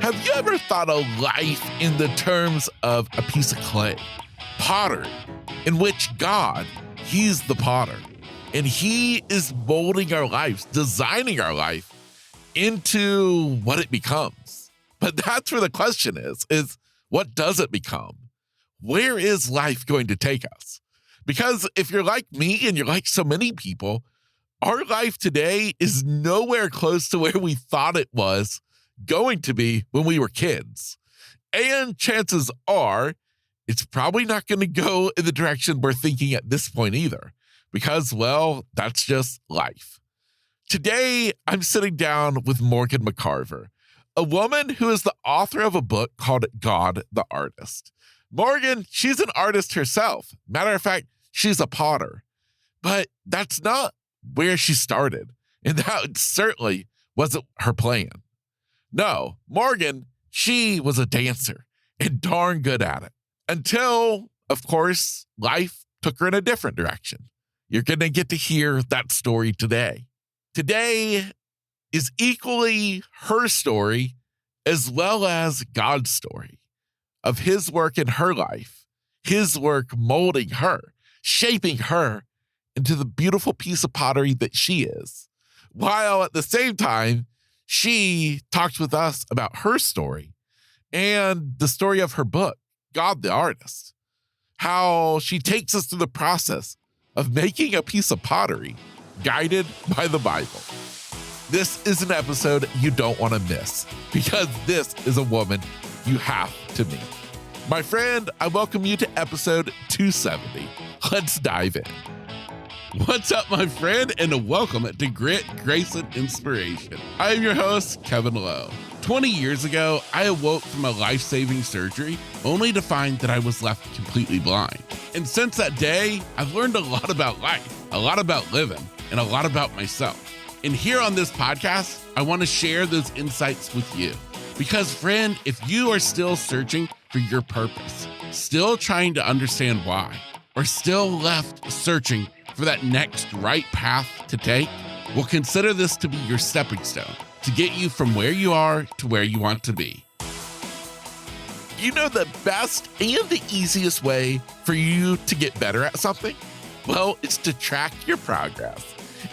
Have you ever thought of life in the terms of a piece of clay, pottery, in which God, He's the potter, and He is molding our lives, designing our life into what it becomes? But that's where the question is what does it become? Where is life going to take us? Because if you're like me and you're like so many people, our life today is nowhere close to where we thought it was going to be when we were kids. And chances are it's probably not going to go in the direction we're thinking at this point either, because, well, that's just life. Today, I'm sitting down with Morgan McCarver, a woman who is the author of a book called God the Artist. Morgan, she's an artist herself. Matter of fact, she's a potter. But that's not where she started. And that certainly wasn't her plan. No, Morgan, she was a dancer and darn good at it. Until, of course, life took her in a different direction. You're going to get to hear that story today. Today is equally her story as well as God's story of His work in her life, His work molding her, shaping her into the beautiful piece of pottery that she is, while at the same time, she talks with us about her story and the story of her book, God the Artist, how she takes us through the process of making a piece of pottery guided by the Bible. This is an episode you don't want to miss because this is a woman you have to meet. My friend, I welcome you to episode 270. Let's dive in. What's up, my friend, and welcome to Grit, Grace, and Inspiration. I am your host, Kevin Lowe. 20 years ago, I awoke from a life-saving surgery only to find that I was left completely blind. And since that day, I've learned a lot about life, a lot about living, and a lot about myself. And here on this podcast, I want to share those insights with you. Because, friend, if you are still searching for your purpose, still trying to understand why, or still left searching for that next right path to take, well, consider this to be your stepping stone to get you from where you are to where you want to be. You know the best and the easiest way for you to get better at something? Well, it's to track your progress.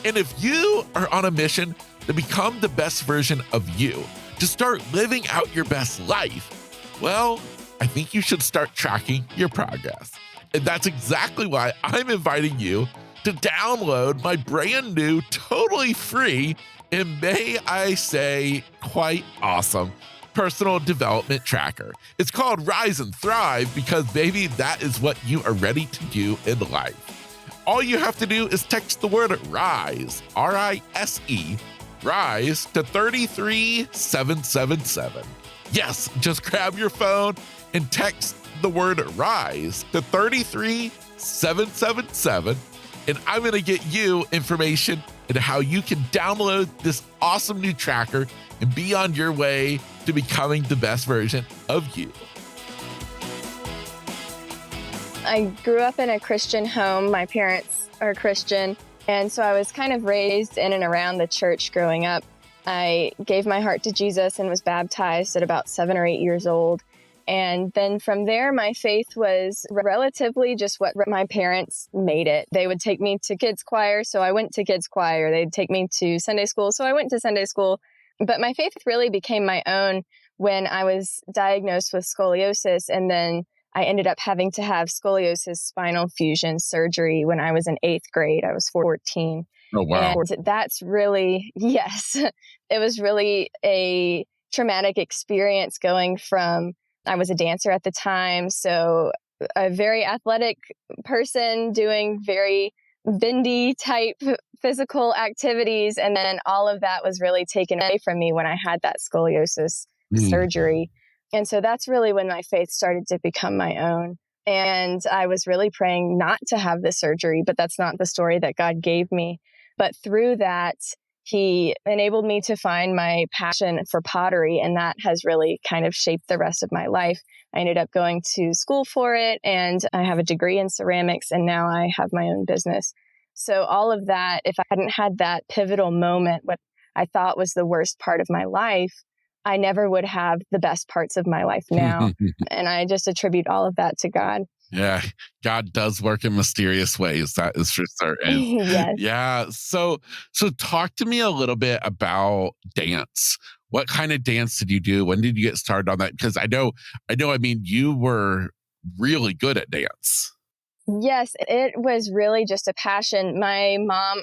And if you are on a mission to become the best version of you, to start living out your best life, well, I think you should start tracking your progress. And that's exactly why I'm inviting you to download my brand new, totally free, and may I say, quite awesome personal development tracker. It's called Rise and Thrive because, baby, that is what you are ready to do in life. All you have to do is text the word RISE, R-I-S-E, RISE to 33777. Yes, just grab your phone and text the word RISE to 33777, and I'm going to get you information into how you can download this awesome new tracker and be on your way to becoming the best version of you. I grew up in a Christian home. My parents are Christian, and so I was kind of raised in and around the church growing up. I gave my heart to Jesus and was baptized at about 7 or 8 years old. And then from there, my faith was relatively just what my parents made it. They would take me to kids choir, so I went to kids choir. They'd take me to Sunday school, so I went to Sunday school. But my faith really became my own when I was diagnosed with scoliosis, and then I ended up having to have scoliosis spinal fusion surgery when I was in 8th grade. I was 14. Oh, wow. And that's really, yes, it was really a traumatic experience going from, I was a dancer at the time, so a very athletic person doing very bendy type physical activities. And then all of that was really taken away from me when I had that scoliosis surgery. And so that's really when my faith started to become my own. And I was really praying not to have the surgery, but that's not the story that God gave me. But through that, He enabled me to find my passion for pottery, and that has really kind of shaped the rest of my life. I ended up going to school for it, and I have a degree in ceramics, and now I have my own business. So all of that, if I hadn't had that pivotal moment, what I thought was the worst part of my life, I never would have the best parts of my life now. And I just attribute all of that to God. Yeah, God does work in mysterious ways. That is for certain. Yes. Yeah. So talk to me a little bit about dance. What kind of dance did you do? When did you get started on that? Because I mean, you were really good at dance. Yes, it was really just a passion. My mom,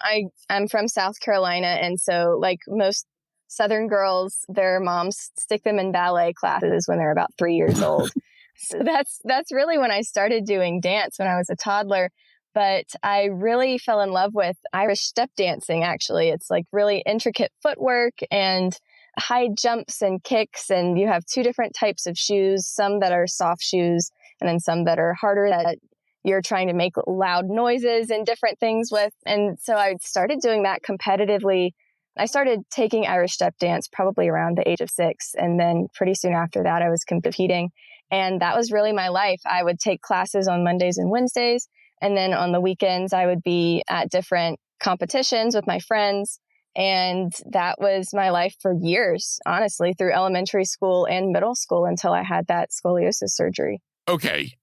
I'm from South Carolina. And so, like most Southern girls, their moms stick them in ballet classes when they're about 3 years old. So that's really when I started doing dance when I was a toddler. But I really fell in love with Irish step dancing, actually. It's like really intricate footwork and high jumps and kicks. And you have two different types of shoes, some that are soft shoes and then some that are harder that you're trying to make loud noises and different things with. And so I started doing that competitively. I started taking Irish step dance probably around the age of 6. And then pretty soon after that, I was competing. And that was really my life. I would take classes on Mondays and Wednesdays. And then on the weekends, I would be at different competitions with my friends. And that was my life for years, honestly, through elementary school and middle school until I had that scoliosis surgery. Okay.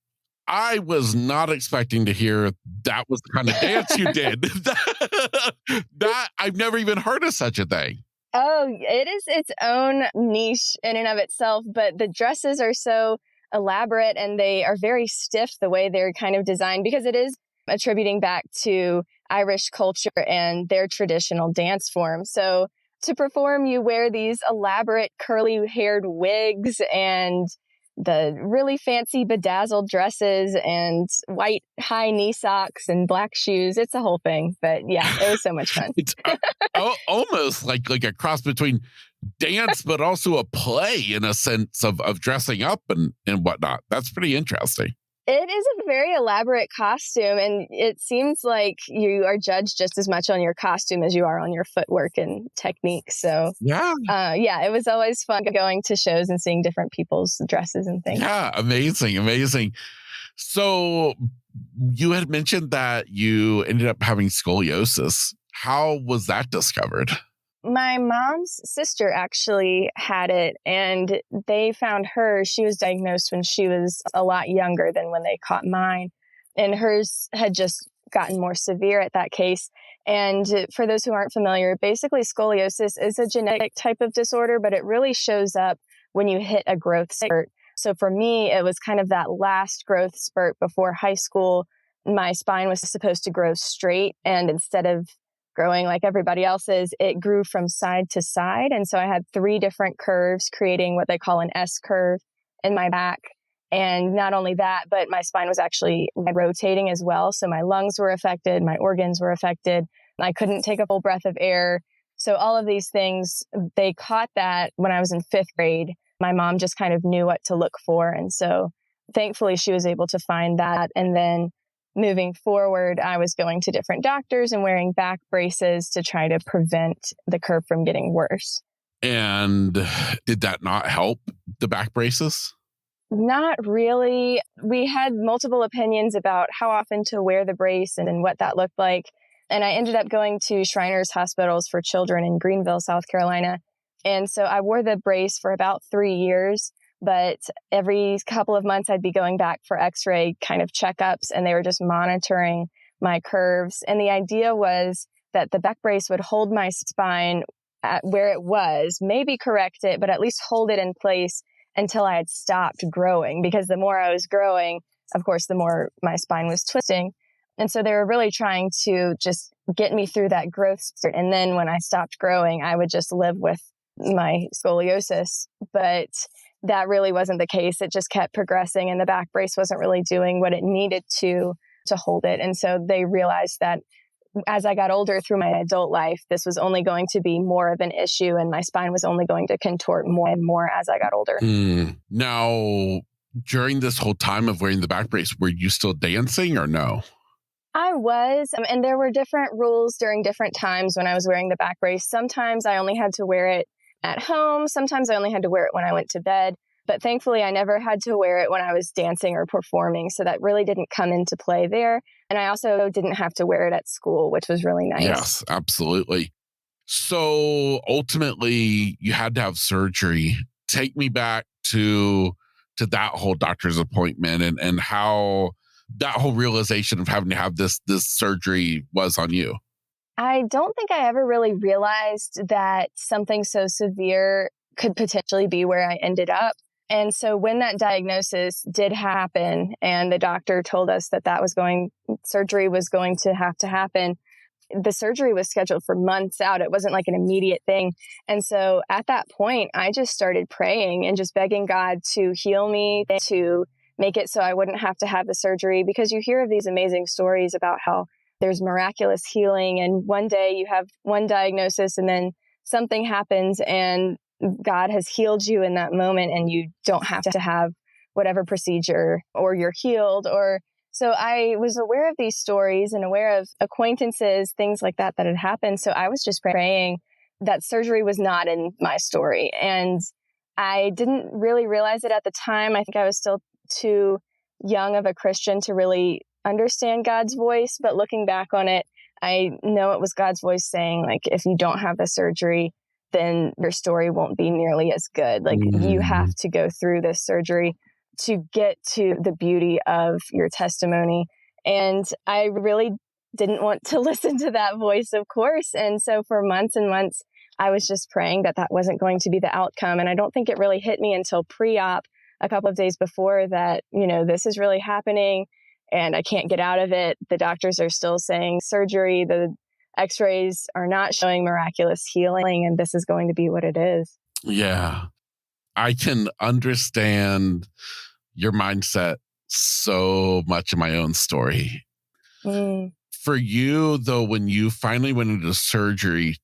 I was not expecting to hear that was the kind of dance you did. that I've never even heard of such a thing. Oh, it is its own niche in and of itself, but the dresses are so elaborate and they are very stiff the way they're kind of designed because it is attributing back to Irish culture and their traditional dance form. So to perform, you wear these elaborate curly haired wigs and the really fancy bedazzled dresses and white high knee socks and black shoes. It's a whole thing. But yeah, it was so much fun. It's almost like a cross between dance, but also a play in a sense of dressing up and whatnot. That's pretty interesting. It is a very elaborate costume, and it seems like you are judged just as much on your costume as you are on your footwork and technique. So, Yeah. It was always fun going to shows and seeing different people's dresses and things. Yeah. Amazing. Amazing. So you had mentioned that you ended up having scoliosis. How was that discovered? My mom's sister actually had it, and they found her. She was diagnosed when she was a lot younger than when they caught mine. And hers had just gotten more severe at that case. And for those who aren't familiar, basically scoliosis is a genetic type of disorder, but it really shows up when you hit a growth spurt. So for me, it was kind of that last growth spurt before high school. My spine was supposed to grow straight, and instead of growing like everybody else's, it grew from side to side. And so I had 3 different curves, creating what they call an S curve in my back. And not only that, but my spine was actually rotating as well. So my lungs were affected, my organs were affected. I couldn't take a full breath of air. So all of these things, they caught that when I was in 5th grade. My mom just kind of knew what to look for. And so thankfully she was able to find that. And then moving forward, I was going to different doctors and wearing back braces to try to prevent the curve from getting worse. And did that not help, the back braces? Not really. We had multiple opinions about how often to wear the brace and what that looked like. And I ended up going to Shriners Hospitals for Children in Greenville, South Carolina. And so I wore the brace for about 3 years. But every couple of months, I'd be going back for x-ray kind of checkups, and they were just monitoring my curves. And the idea was that the back brace would hold my spine at where it was, maybe correct it, but at least hold it in place until I had stopped growing. Because the more I was growing, of course, the more my spine was twisting. And so they were really trying to just get me through that growth spurt. And then when I stopped growing, I would just live with my scoliosis. But that really wasn't the case. It just kept progressing, and the back brace wasn't really doing what it needed to hold it. And so they realized that as I got older through my adult life, this was only going to be more of an issue, and my spine was only going to contort more and more as I got older. Now, during this whole time of wearing the back brace, were you still dancing or no? I was, and there were different rules during different times when I was wearing the back brace. Sometimes I only had to wear it at home. Sometimes I only had to wear it when I went to bed. But thankfully, I never had to wear it when I was dancing or performing. So that really didn't come into play there. And I also didn't have to wear it at school, which was really nice. Yes, absolutely. So ultimately, you had to have surgery. Take me back to that whole doctor's appointment and how that whole realization of having to have this surgery was on you. I don't think I ever really realized that something so severe could potentially be where I ended up. And so when that diagnosis did happen and the doctor told us that surgery was going to happen, the surgery was scheduled for months out. It wasn't like an immediate thing. And so at that point, I just started praying and just begging God to heal me, to make it so I wouldn't have to have the surgery, because you hear of these amazing stories about how there's miraculous healing. And one day you have one diagnosis and then something happens and God has healed you in that moment and you don't have to have whatever procedure, or you're healed. Or so I was aware of these stories and aware of acquaintances, things like that had happened. So I was just praying that surgery was not in my story. And I didn't really realize it at the time. I think I was still too young of a Christian to really understand God's voice. But looking back on it, I know it was God's voice saying, like, if you don't have the surgery, then your story won't be nearly as good. Like, you have to go through this surgery to get to the beauty of your testimony. And I really didn't want to listen to that voice, of course. And so for months and months, I was just praying that that wasn't going to be the outcome. And I don't think it really hit me until pre-op, a couple of days before, that, this is really happening and I can't get out of it. The doctors are still saying surgery. The x-rays are not showing miraculous healing, and this is going to be what it is. Yeah. I can understand your mindset so much in my own story. For you, though, when you finally went into surgery,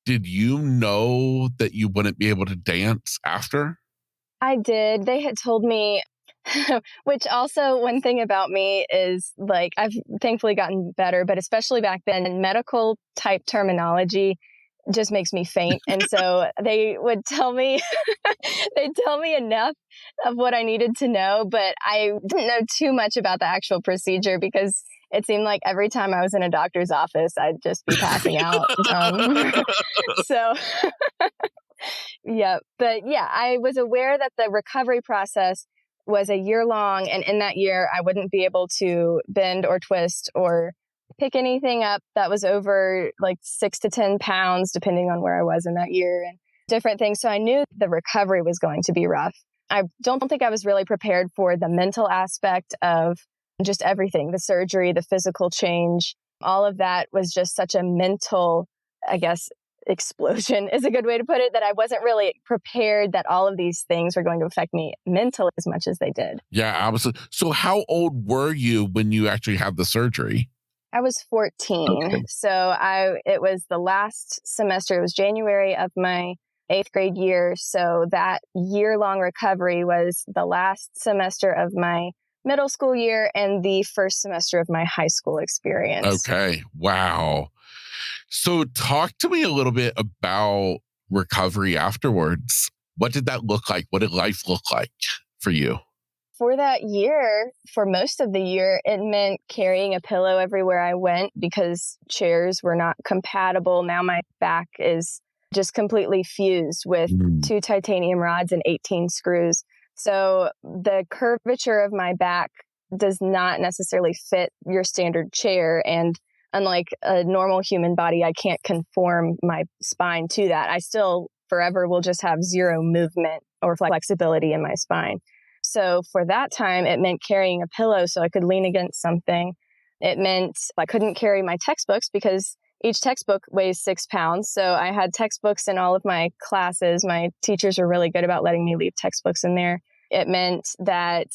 did you know that you wouldn't be able to dance after? I did. They had told me, which also, one thing about me is, like, I've thankfully gotten better, but especially back then, medical type terminology just makes me faint. And so they would tell me, they'd tell me enough of what I needed to know, but I didn't know too much about the actual procedure, because it seemed like every time I was in a doctor's office, I'd just be passing out. So yeah. But yeah, I was aware that the recovery process was a year long. And in that year, I wouldn't be able to bend or twist or pick anything up that was over like 6 to 10 pounds, depending on where I was in that year, and different things. So I knew the recovery was going to be rough. I don't think I was really prepared for the mental aspect of just everything, the surgery, the physical change. All of that was just such a mental, I guess, explosion is a good way to put it, that I wasn't really prepared that all of these things were going to affect me mentally as much as they did. Yeah, absolutely. So how old were you when you actually had the surgery? I was 14. Okay. So it was the last semester. It was January of my 8th grade year. So that year-long recovery was the last semester of my middle school year and the first semester of my high school experience. Okay. Wow. So talk to me a little bit about recovery afterwards. What did that look like? What did life look like for you? For that year, for most of the year, it meant carrying a pillow everywhere I went because chairs were not compatible. Now my back is just completely fused with 2 titanium rods and 18 screws. So the curvature of my back does not necessarily fit your standard chair. And unlike a normal human body, I can't conform my spine to that. I still forever will just have zero movement or flexibility in my spine. So for that time, it meant carrying a pillow so I could lean against something. It meant I couldn't carry my textbooks because each textbook weighs 6 pounds. So I had textbooks in all of my classes. My teachers were really good about letting me leave textbooks in there. It meant that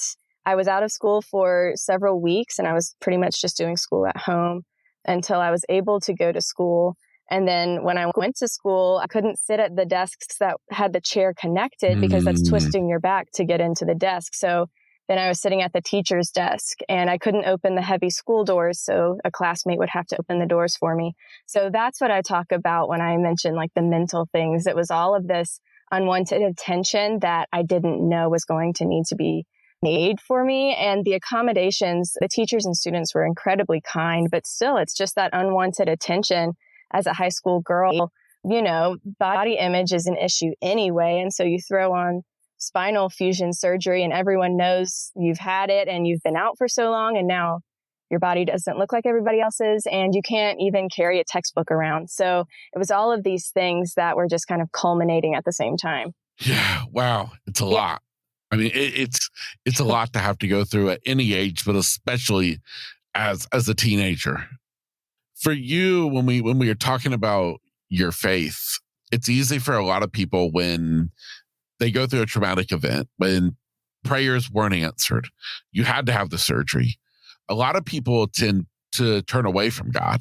I was out of school for several weeks and I was pretty much just doing school at home until I was able to go to school. And then when I went to school, I couldn't sit at the desks that had the chair connected because that's twisting your back to get into the desk. So then I was sitting at the teacher's desk and I couldn't open the heavy school doors. So a classmate would have to open the doors for me. So that's what I talk about when I mention like the mental things. It was all of this unwanted attention that I didn't know was going to need to be made for me. And the accommodations, the teachers and students were incredibly kind, but still it's just that unwanted attention as a high school girl body image is an issue anyway. And so you throw on spinal fusion surgery and everyone knows you've had it and you've been out for so long and now your body doesn't look like everybody else's and you can't even carry a textbook around. So it was all of these things that were just kind of culminating at the same time. Yeah. Wow. It's a lot. I mean, it's a lot to have to go through at any age, but especially as a teenager. For you, when we are talking about your faith, it's easy for a lot of people when they go through a traumatic event, when prayers weren't answered, you had to have the surgery. A lot of people tend to turn away from God,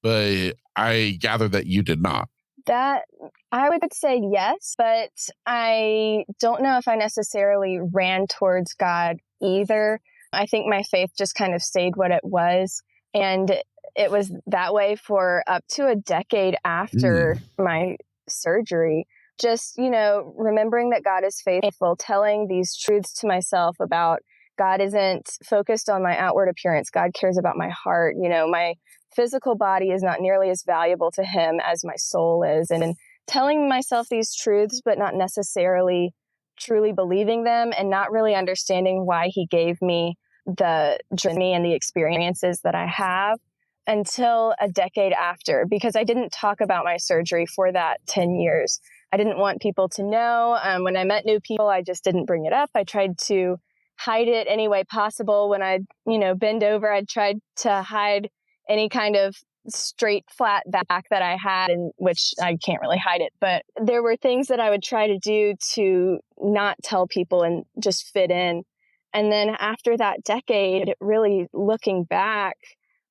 but I gather that you did not. That I would say yes, but I don't know if I necessarily ran towards God either. I think my faith just kind of stayed what it was. And it was that way for up to a decade after my surgery. Just, remembering that God is faithful, telling these truths to myself about God isn't focused on my outward appearance. God cares about my heart. My physical body is not nearly as valuable to him as my soul is. And telling myself these truths, but not necessarily truly believing them and not really understanding why he gave me the journey and the experiences that I have until a decade after, because I didn't talk about my surgery for that 10 years. I didn't want people to know. When I met new people, I just didn't bring it up. I tried to hide it any way possible. When I'd, bend over, I tried to hide any kind of straight, flat back that I had, and which I can't really hide it. But there were things that I would try to do to not tell people and just fit in. And then after that decade, really looking back,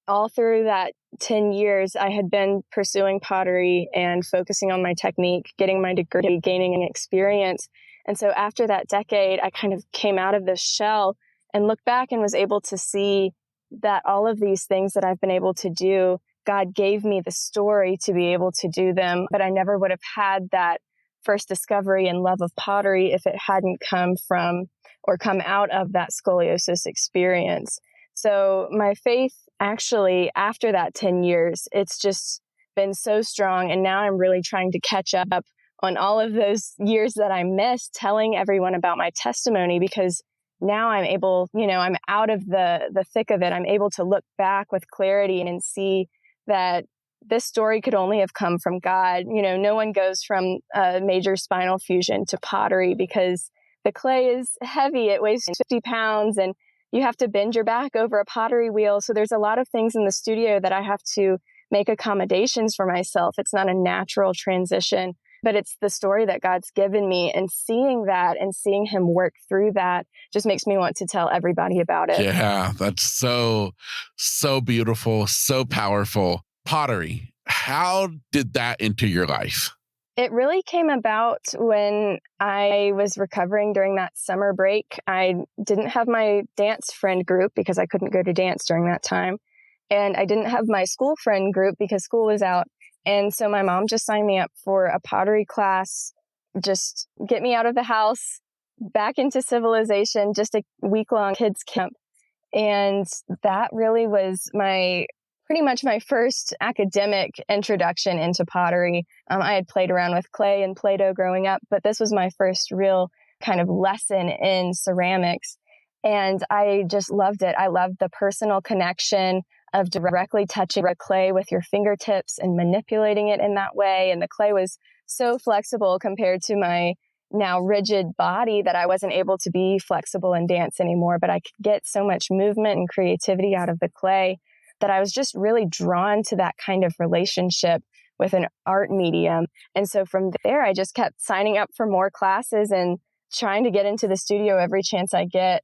all through that 10 years, I had been pursuing pottery and focusing on my technique, getting my degree, gaining an experience. And so after that decade, I kind of came out of this shell and looked back and was able to see that all of these things that I've been able to do, God gave me the story to be able to do them, but I never would have had that first discovery and love of pottery if it hadn't come from or come out of that scoliosis experience. So my faith actually, after that 10 years, it's just been so strong. And now I'm really trying to catch up on all of those years that I missed, telling everyone about my testimony, because now I'm able, I'm out of the thick of it. I'm able to look back with clarity and see that this story could only have come from God. No one goes from a major spinal fusion to pottery because the clay is heavy. It weighs 50 pounds and you have to bend your back over a pottery wheel. So there's a lot of things in the studio that I have to make accommodations for myself. It's not a natural transition, but it's the story that God's given me, and seeing that and seeing him work through that just makes me want to tell everybody about it. Yeah, that's so beautiful, so powerful. Pottery, how did that enter your life? It really came about when I was recovering during that summer break. I didn't have my dance friend group because I couldn't go to dance during that time. And I didn't have my school friend group because school was out. And so my mom just signed me up for a pottery class, just get me out of the house, back into civilization, just a week-long kids camp. And that really was pretty much my first academic introduction into pottery. I had played around with clay and Play-Doh growing up, but this was my first real kind of lesson in ceramics. And I just loved it. I loved the personal connection of directly touching the clay with your fingertips and manipulating it in that way. And the clay was so flexible compared to my now rigid body that I wasn't able to be flexible and dance anymore, but I could get so much movement and creativity out of the clay that I was just really drawn to that kind of relationship with an art medium. And so from there, I just kept signing up for more classes and trying to get into the studio every chance I got.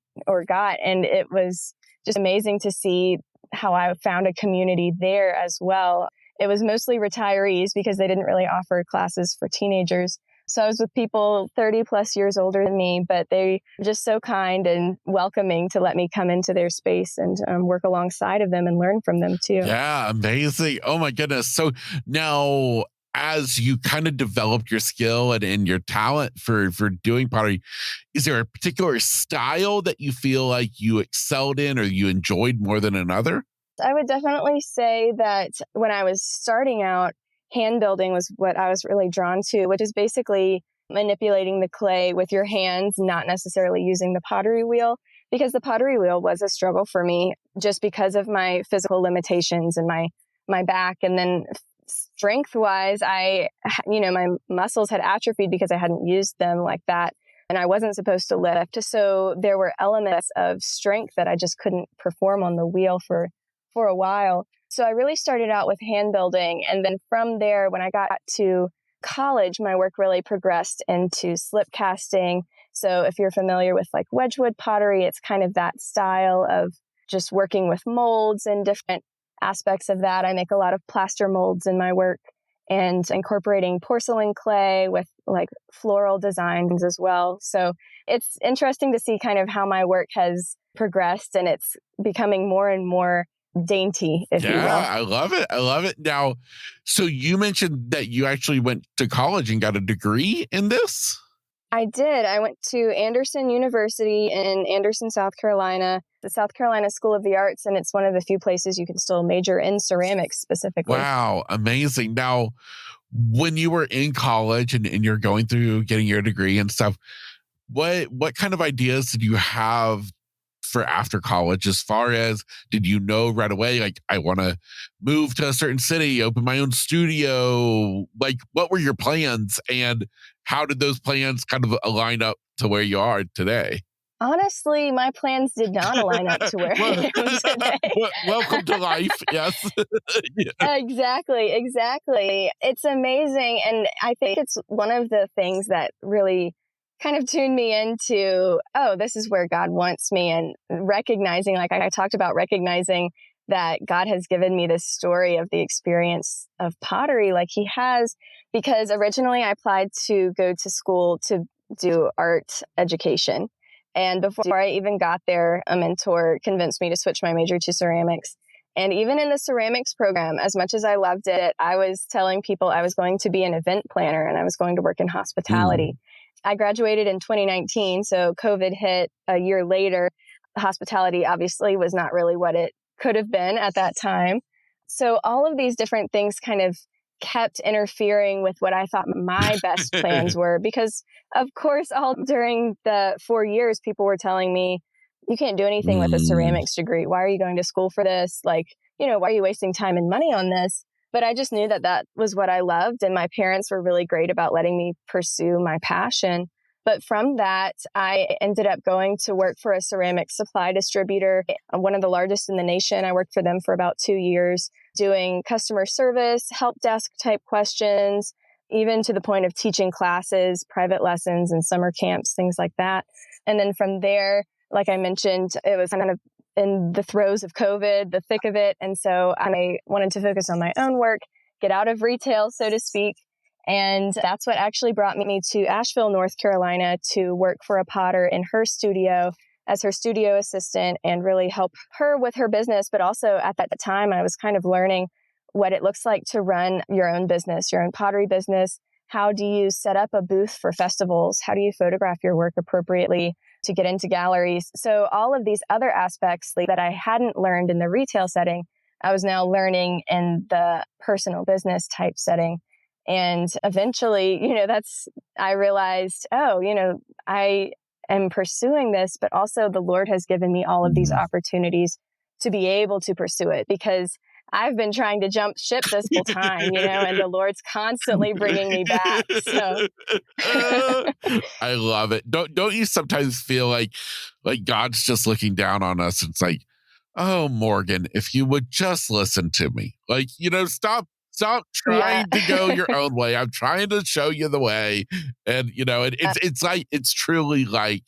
And it was just amazing to see how I found a community there as well. It was mostly retirees because they didn't really offer classes for teenagers. So I was with people 30 plus years older than me, but they were just so kind and welcoming to let me come into their space and work alongside of them and learn from them too. Yeah, amazing. Oh my goodness. So now, as you kind of developed your skill and your talent for doing pottery, is there a particular style that you feel like you excelled in or you enjoyed more than another? I would definitely say that when I was starting out, hand building was what I was really drawn to, which is basically manipulating the clay with your hands, not necessarily using the pottery wheel, because the pottery wheel was a struggle for me just because of my physical limitations and my back. And then strength wise, my muscles had atrophied because I hadn't used them like that. And I wasn't supposed to lift. So there were elements of strength that I just couldn't perform on the wheel for a while. So I really started out with hand building. And then from there, when I got to college, my work really progressed into slip casting. So if you're familiar with like Wedgwood pottery, it's kind of that style of just working with molds and different aspects of that. I make a lot of plaster molds in my work and incorporating porcelain clay with like floral designs as well. So it's interesting to see kind of how my work has progressed, and it's becoming more and more dainty, if you will. Yeah, I love it. I love it. Now, so you mentioned that you actually went to college and got a degree in this? I did. I went to Anderson University in Anderson, South Carolina, the South Carolina School of the Arts, and it's one of the few places you can still major in ceramics specifically. Wow, amazing. Now, when you were in college and you're going through getting your degree and stuff, what kind of ideas did you have for after college? As far as, did you know right away, like, I want to move to a certain city, open my own studio? Like, what were your plans, and how did those plans kind of align up to where you are today? Honestly, my plans did not align up to where I am today. Welcome to life. Yes. Yeah. Exactly. It's amazing. And I think it's one of the things that really kind of tuned me into, oh, this is where God wants me, and recognizing, like I talked about, recognizing that God has given me this story of the experience of pottery like he has, because originally I applied to go to school to do art education. And before I even got there, a mentor convinced me to switch my major to ceramics. And even in the ceramics program, as much as I loved it, I was telling people I was going to be an event planner and I was going to work in hospitality. I graduated in 2019, so COVID hit a year later. Hospitality obviously was not really what it could have been at that time. So all of these different things kind of kept interfering with what I thought my best plans were, because of course, all during the 4 years, people were telling me, you can't do anything with a ceramics degree. Why are you going to school for this? Like, why are you wasting time and money on this? But I just knew that that was what I loved. And my parents were really great about letting me pursue my passion. But from that, I ended up going to work for a ceramic supply distributor, one of the largest in the nation. I worked for them for about 2 years, doing customer service, help desk type questions, even to the point of teaching classes, private lessons and summer camps, things like that. And then from there, like I mentioned, it was kind of in the throes of COVID, the thick of it. And so I wanted to focus on my own work, get out of retail, so to speak. And that's what actually brought me to Asheville, North Carolina, to work for a potter in her studio as her studio assistant and really help her with her business. But also at that time, I was kind of learning what it looks like to run your own business, your own pottery business. How do you set up a booth for festivals? How do you photograph your work appropriately to get into galleries? So all of these other aspects that I hadn't learned in the retail setting, I was now learning in the personal business type setting. And eventually, I realized, I am pursuing this, but also the Lord has given me all of these opportunities to be able to pursue it, because I've been trying to jump ship this whole time, and the Lord's constantly bringing me back. So I love it. Don't you sometimes feel like God's just looking down on us? And it's like, oh, Morgan, if you would just listen to me, like, stop trying to go your own way. I'm trying to show you the way. And, it's truly like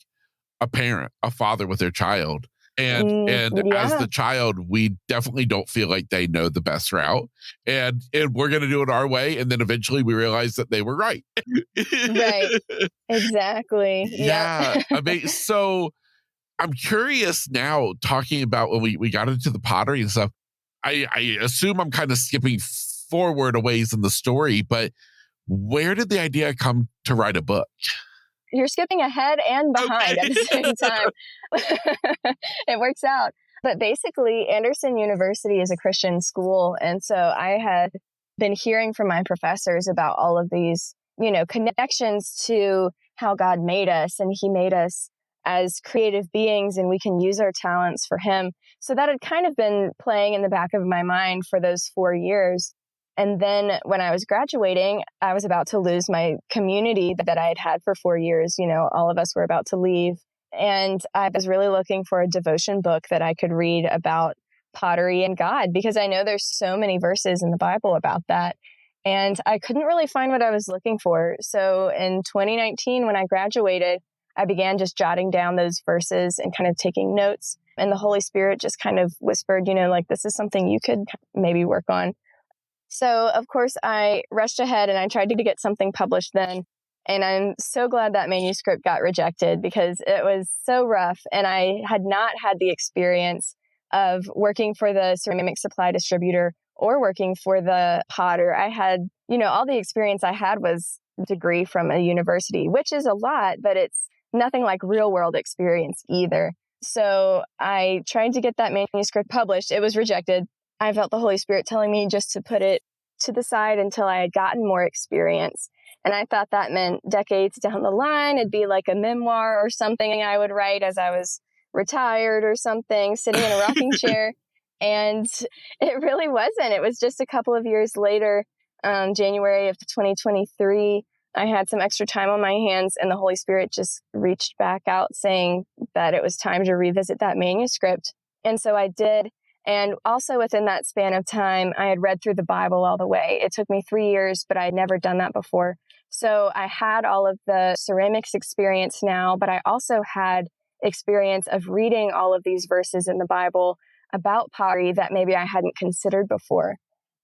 a parent, a father with their child. And as yeah. the child, we definitely don't feel like they know the best route. And we're going to do it our way. And then eventually we realize that they were right. Right. Exactly. Yeah. Yep. I mean, so I'm curious now, talking about when we got into the pottery and stuff, I assume I'm kind of skipping forward a ways in the story, but where did the idea come to write a book? You're skipping ahead and behind at the same time. It works out. But basically, Anderson University is a Christian school. And so I had been hearing from my professors about all of these, connections to how God made us, and he made us as creative beings and we can use our talents for him. So that had kind of been playing in the back of my mind for those 4 years. And then when I was graduating, I was about to lose my community that I had had for 4 years. All of us were about to leave. And I was really looking for a devotion book that I could read about pottery and God, because I know there's so many verses in the Bible about that. And I couldn't really find what I was looking for. So in 2019, when I graduated, I began just jotting down those verses and kind of taking notes. And the Holy Spirit just kind of whispered, this is something you could maybe work on. So, of course, I rushed ahead and I tried to get something published then. And I'm so glad that manuscript got rejected because it was so rough. And I had not had the experience of working for the ceramic supply distributor or working for the potter. I had, all the experience I had was a degree from a university, which is a lot, but it's nothing like real world experience either. So I tried to get that manuscript published. It was rejected. I felt the Holy Spirit telling me just to put it to the side until I had gotten more experience. And I thought that meant decades down the line, it'd be like a memoir or something I would write as I was retired or something, sitting in a rocking chair. And it really wasn't. It was just a couple of years later, January of 2023, I had some extra time on my hands and the Holy Spirit just reached back out saying that it was time to revisit that manuscript. And so I did. And also within that span of time, I had read through the Bible all the way. It took me 3 years, but I had never done that before. So I had all of the ceramics experience now, but I also had experience of reading all of these verses in the Bible about pottery that maybe I hadn't considered before.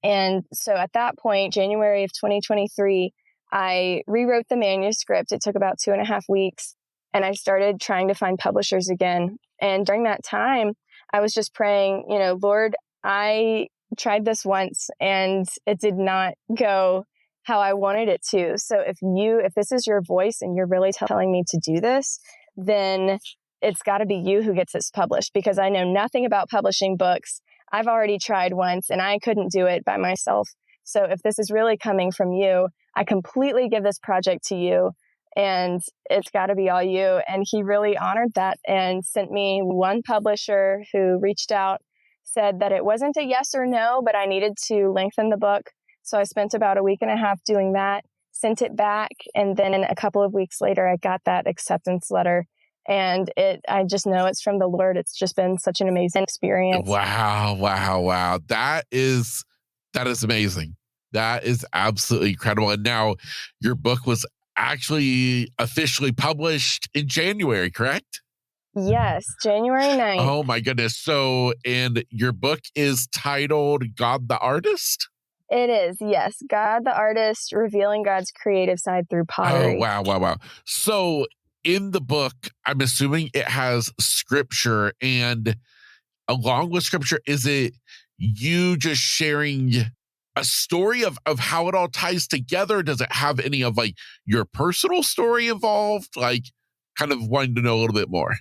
And so at that point, January of 2023, I rewrote the manuscript. It took about 2.5 weeks, and I started trying to find publishers again. And during that time, I was just praying, Lord, I tried this once and it did not go how I wanted it to. So if this is your voice and you're really telling me to do this, then it's got to be you who gets this published, because I know nothing about publishing books. I've already tried once and I couldn't do it by myself. So if this is really coming from you, I completely give this project to you. And it's got to be all you. And he really honored that and sent me one publisher who reached out, said that it wasn't a yes or no, but I needed to lengthen the book. So I spent about 1.5 weeks doing that, sent it back. And then a couple of weeks later, I got that acceptance letter. And I just know it's from the Lord. It's just been such an amazing experience. Wow. That is amazing. That is absolutely incredible. And now your book was actually officially published in January, correct? Yes, January 9th. Oh my goodness. So, and your book is titled God the Artist? It is, yes. God the Artist, revealing God's creative side through pottery. Oh, wow. So in the book, I'm assuming it has scripture, and along with scripture, is it you just sharing a story of how it all ties together? Does it have any of like your personal story involved? Like, kind of wanting to know a little bit more.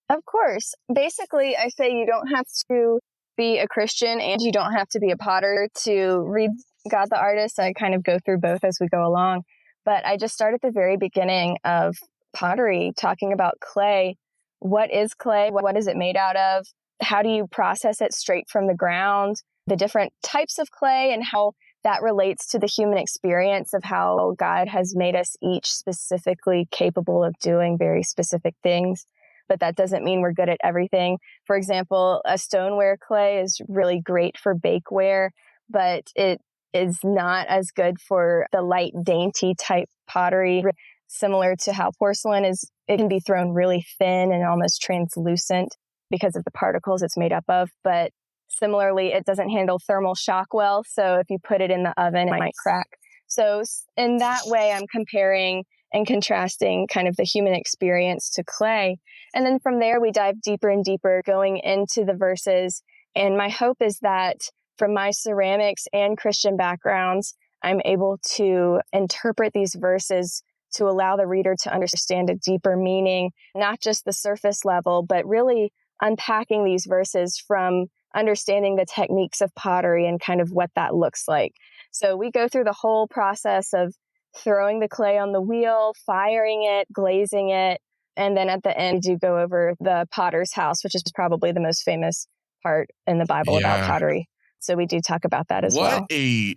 Of course. Basically, I say you don't have to be a Christian and you don't have to be a potter to read God the Artist. I kind of go through both as we go along. But I just start at the very beginning of pottery, talking about clay. What is clay? What is it made out of? How do you process it straight from the ground? The different types of clay and how that relates to the human experience of how God has made us each specifically capable of doing very specific things. But that doesn't mean we're good at everything. For example, a stoneware clay is really great for bakeware, but it is not as good for the light, dainty type pottery. Similar to how porcelain is, it can be thrown really thin and almost translucent because of the particles it's made up of. But similarly, it doesn't handle thermal shock well. So if you put it in the oven, it might crack. So in that way, I'm comparing and contrasting kind of the human experience to clay. And then from there, we dive deeper and deeper, going into the verses. And my hope is that from my ceramics and Christian backgrounds, I'm able to interpret these verses to allow the reader to understand a deeper meaning, not just the surface level, but really unpacking these verses from understanding the techniques of pottery and kind of what that looks like. So we go through the whole process of throwing the clay on the wheel, firing it, glazing it. And then at the end, we do go over the potter's house, which is probably the most famous part in the Bible about Yeah. pottery. So we do talk about that as What well. a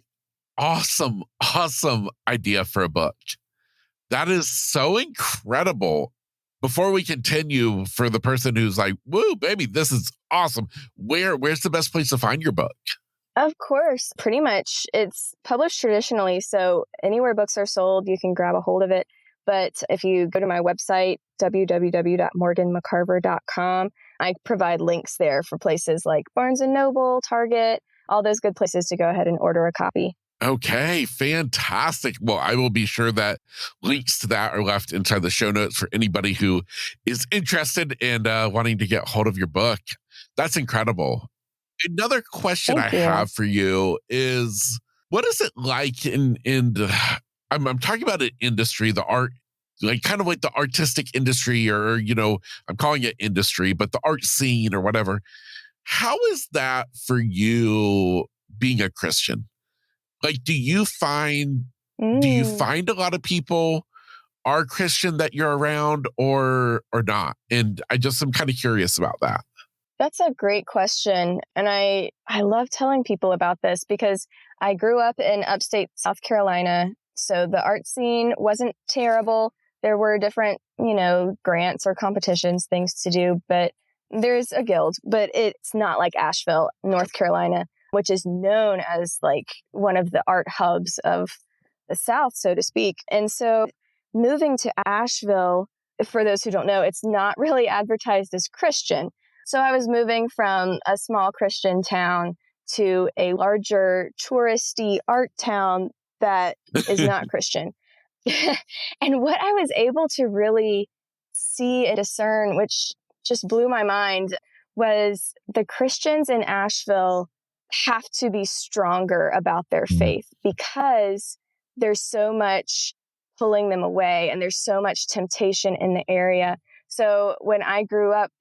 awesome idea for a book. That is so incredible. Before we continue, for the person who's like, woo, baby, this is awesome. Where's the best place to find your book? Of course, pretty much. It's published traditionally. So anywhere books are sold, you can grab a hold of it. But if you go to my website, www.morganmccarver.com, I provide links there for places like Barnes & Noble, Target, all those good places to go ahead and order a copy. Okay, fantastic. Well, I will be sure that links to that are left inside the show notes for anybody who is interested in wanting to get hold of your book. That's incredible. Another question I Thank you. have for you is, what is it like I'm talking about an industry, the art, like kind of like the artistic industry, or, I'm calling it industry, but the art scene or whatever. How is that for you being a Christian? Like, do you find a lot of people are Christian that you're around, or not? And I'm kind of curious about that. That's a great question. And I love telling people about this because I grew up in upstate South Carolina. So the art scene wasn't terrible. There were different, grants or competitions, things to do, but there's a guild, but it's not like Asheville, North Carolina, which is known as like one of the art hubs of the South, so to speak. And so moving to Asheville, for those who don't know, it's not really advertised as Christian. So I was moving from a small Christian town to a larger touristy art town that is not Christian. And what I was able to really see and discern, which just blew my mind, was the Christians in Asheville have to be stronger about their faith because there's so much pulling them away and there's so much temptation in the area. So when I grew up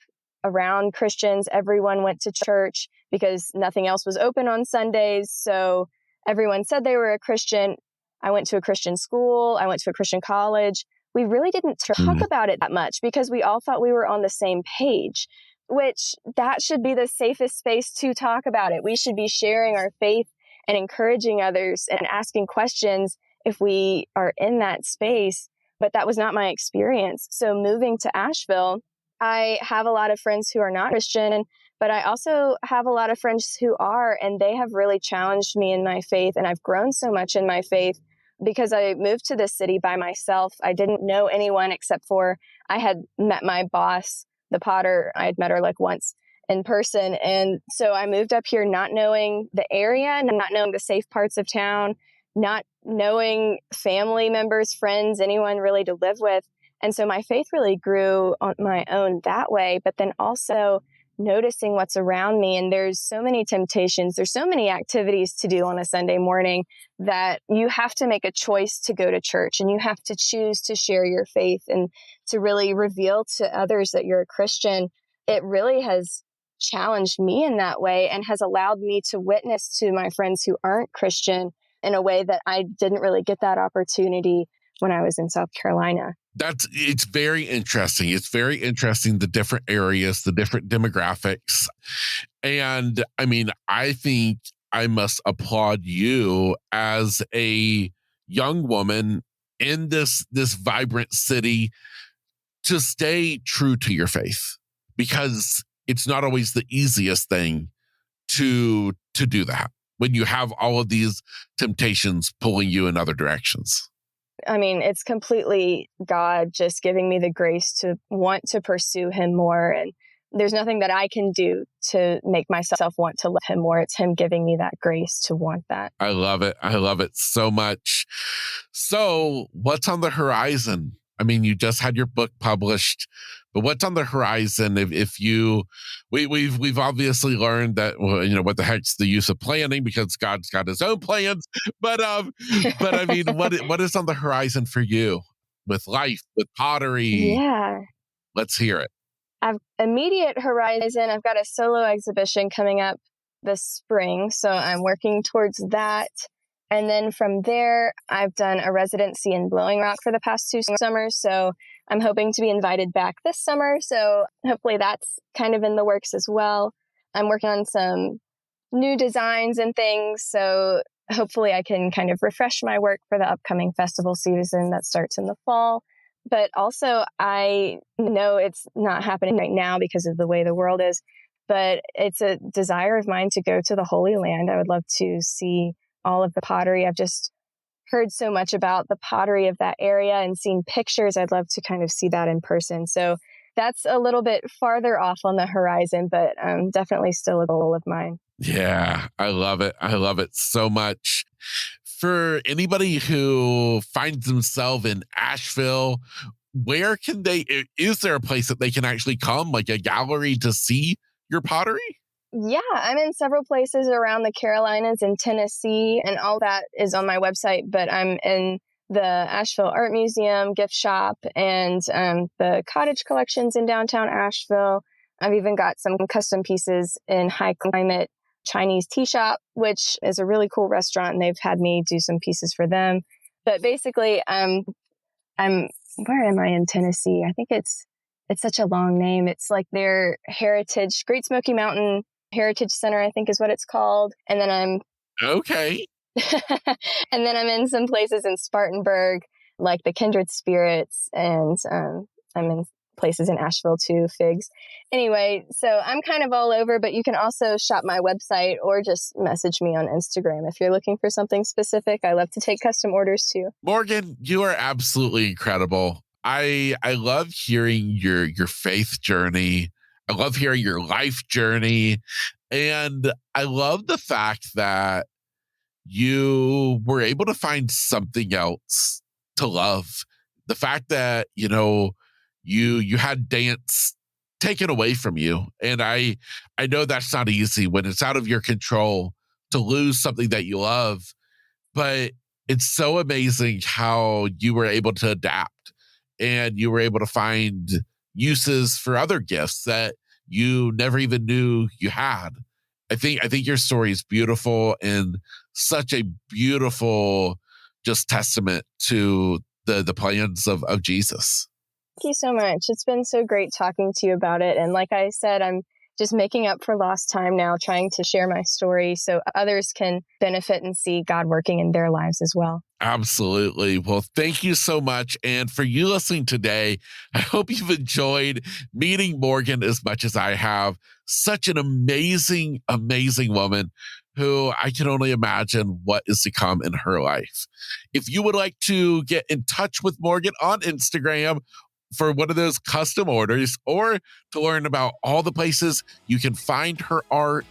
around Christians, everyone went to church because nothing else was open on Sundays. So everyone said they were a Christian. I went to a Christian school. I went to a Christian college. We really didn't talk about it that much because we all thought we were on the same page, which that should be the safest space to talk about it. We should be sharing our faith and encouraging others and asking questions if we are in that space. But that was not my experience. So moving to Asheville, I have a lot of friends who are not Christian, but I also have a lot of friends who are, and they have really challenged me in my faith. And I've grown so much in my faith because I moved to this city by myself. I didn't know anyone except for I had met my boss, the potter. I had met her like once in person. And so I moved up here not knowing the area and not knowing the safe parts of town, not knowing family members, friends, anyone really to live with. And so my faith really grew on my own that way, but then also noticing what's around me. And there's so many temptations. There's so many activities to do on a Sunday morning that you have to make a choice to go to church and you have to choose to share your faith and to really reveal to others that you're a Christian. It really has challenged me in that way and has allowed me to witness to my friends who aren't Christian in a way that I didn't really get that opportunity when I was in South Carolina. It's very interesting. It's very interesting, the different areas, the different demographics. And I mean, I think I must applaud you as a young woman in this vibrant city to stay true to your faith, because it's not always the easiest thing to do that when you have all of these temptations pulling you in other directions. I mean, it's completely God just giving me the grace to want to pursue him more. And there's nothing that I can do to make myself want to love him more. It's him giving me that grace to want that. I love it. I love it so much. So what's on the horizon? I mean, you just had your book published, but what's on the horizon? If you, we've obviously learned that, well, what the heck's the use of planning, because God's got his own plans. But I mean, what is on the horizon for you with life, with pottery? Yeah. Let's hear it. I've immediate horizon. I've got a solo exhibition coming up this spring. So I'm working towards that. And then from there, I've done a residency in Blowing Rock for the past 2 summers. So I'm hoping to be invited back this summer. So hopefully that's kind of in the works as well. I'm working on some new designs and things. So hopefully I can kind of refresh my work for the upcoming festival season that starts in the fall. But also I know it's not happening right now because of the way the world is, but it's a desire of mine to go to the Holy Land. I would love to see all of the pottery. I've just heard so much about the pottery of that area and seen pictures. I'd love to kind of see that in person. So that's a little bit farther off on the horizon, but definitely still a goal of mine. Yeah, I love it. I love it so much. For anybody who finds themselves in Asheville, where can is there a place that they can actually come, like a gallery to see your pottery? Yeah, I'm in several places around the Carolinas and Tennessee, and all that is on my website, but I'm in the Asheville Art Museum, gift shop, and the cottage collections in downtown Asheville. I've even got some custom pieces in High Climate Chinese Tea Shop, which is a really cool restaurant, and they've had me do some pieces for them. But basically, I'm where am I in Tennessee? I think it's such a long name. It's like their heritage, Great Smoky Mountain Heritage Center, I think is what it's called. And then I'm okay. and then I'm in some places in Spartanburg, like the Kindred Spirits, and I'm in places in Asheville too, Figs. Anyway, so I'm kind of all over, but you can also shop my website or just message me on Instagram if you're looking for something specific. I love to take custom orders too. Morgan, you are absolutely incredible. I love hearing your faith journey. I love hearing your life journey. And I love the fact that you were able to find something else to love. The fact that, you had dance taken away from you. And I know that's not easy when it's out of your control to lose something that you love, but it's so amazing how you were able to adapt and you were able to find uses for other gifts that you never even knew you had. I think your story is beautiful and such a beautiful just testament to the plans of Jesus. Thank you so much. It's been so great talking to you about it. And like I said, I'm just making up for lost time now, trying to share my story so others can benefit and see God working in their lives as well. Absolutely. Well, thank you so much. And for you listening today, I hope you've enjoyed meeting Morgan as much as I have. Such an amazing, amazing woman who I can only imagine what is to come in her life. If you would like to get in touch with Morgan on Instagram for one of those custom orders or to learn about all the places you can find her art,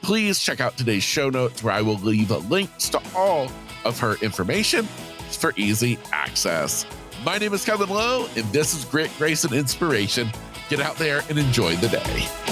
please check out today's show notes where I will leave links to all of her information for easy access. My name is Kevin Lowe, and this is Grit, Grace, and Inspiration. Get out there and enjoy the day.